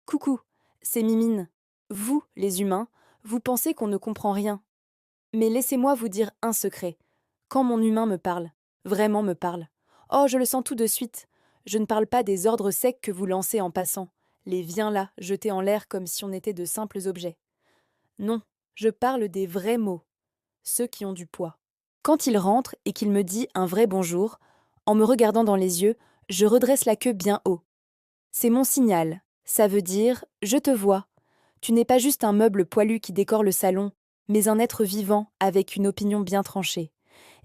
Coucou, c'est Mimine. Vous, les humains, vous pensez qu'on ne comprend rien. Mais laissez-moi vous dire un secret. Quand mon humain me parle, vraiment me parle, oh, je le sens tout de suite. Je ne parle pas des ordres secs que vous lancez en passant, les viens là, jetés en l'air comme si on était de simples objets. Non, je parle des vrais mots, ceux qui ont du poids. Quand il rentre et qu'il me dit un vrai bonjour, en me regardant dans les yeux, je redresse la queue bien haut. C'est mon signal. Ça veut dire je te vois. Tu n'es pas juste un meuble poilu qui décore le salon, mais un être vivant avec une opinion bien tranchée.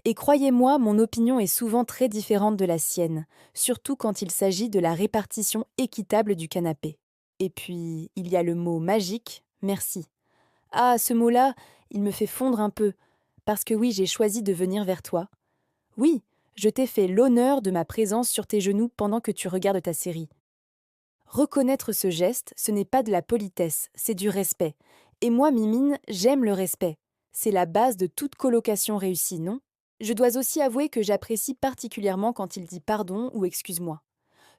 Et croyez-moi, mon opinion est souvent très différente de la sienne, surtout quand il s'agit de la répartition équitable du canapé. Et puis, il y a le mot magique, merci. Ah, ce mot-là, il me fait fondre un peu, parce que oui, j'ai choisi de venir vers toi. Oui, je t'ai fait l'honneur de ma présence sur tes genoux pendant que tu regardes ta série. Reconnaître ce geste, ce n'est pas de la politesse, c'est du respect. Et moi, Mimine, j'aime le respect. C'est la base de toute colocation réussie, non? Je dois aussi avouer que j'apprécie particulièrement quand il dit pardon ou excuse-moi.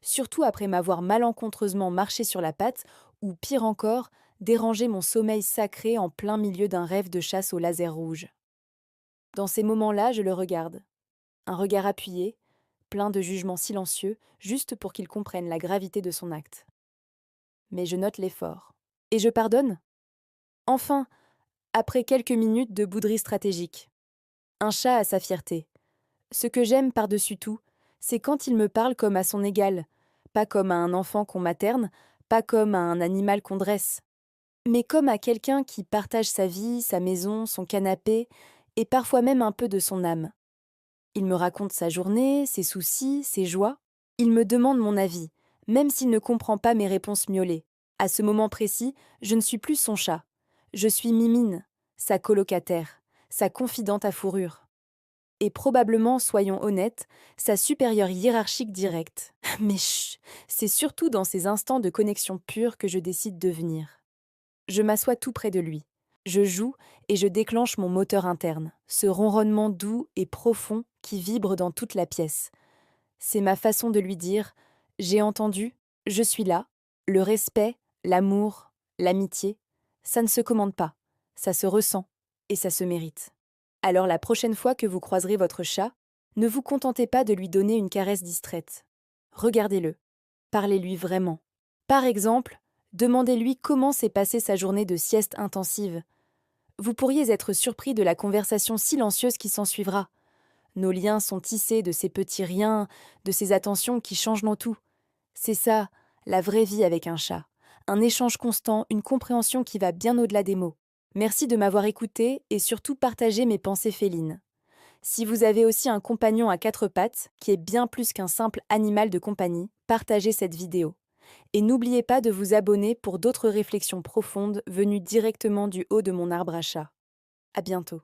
Surtout après m'avoir malencontreusement marché sur la patte, ou pire encore, dérangé mon sommeil sacré en plein milieu d'un rêve de chasse au laser rouge. Dans ces moments-là, je le regarde. Un regard appuyé, plein de jugements silencieux, juste pour qu'il comprenne la gravité de son acte. Mais je note l'effort. Et je pardonne? Enfin, après quelques minutes de bouderie stratégique. Un chat a sa fierté. Ce que j'aime par-dessus tout, c'est quand il me parle comme à son égal, pas comme à un enfant qu'on materne, pas comme à un animal qu'on dresse, mais comme à quelqu'un qui partage sa vie, sa maison, son canapé, et parfois même un peu de son âme. Il me raconte sa journée, ses soucis, ses joies. Il me demande mon avis, même s'il ne comprend pas mes réponses miaulées. À ce moment précis, je ne suis plus son chat. Je suis Mimine, sa colocataire, sa confidente à fourrure. Et probablement, soyons honnêtes, sa supérieure hiérarchique directe. Mais chut, c'est surtout dans ces instants de connexion pure que je décide de venir. Je m'assois tout près de lui. Je joue et je déclenche mon moteur interne, ce ronronnement doux et profond qui vibre dans toute la pièce. C'est ma façon de lui dire: j'ai entendu, je suis là, le respect, l'amour, l'amitié, ça ne se commande pas, ça se ressent et ça se mérite. Alors la prochaine fois que vous croiserez votre chat, ne vous contentez pas de lui donner une caresse distraite. Regardez-le, parlez-lui vraiment. Par exemple, demandez-lui comment s'est passée sa journée de sieste intensive. Vous pourriez être surpris de la conversation silencieuse qui s'ensuivra. Nos liens sont tissés de ces petits riens, de ces attentions qui changent nos tout. C'est ça, la vraie vie avec un chat. Un échange constant, une compréhension qui va bien au-delà des mots. Merci de m'avoir écouté et surtout partagé mes pensées félines. Si vous avez aussi un compagnon à quatre pattes, qui est bien plus qu'un simple animal de compagnie, partagez cette vidéo. Et n'oubliez pas de vous abonner pour d'autres réflexions profondes venues directement du haut de mon arbre à chat. À bientôt.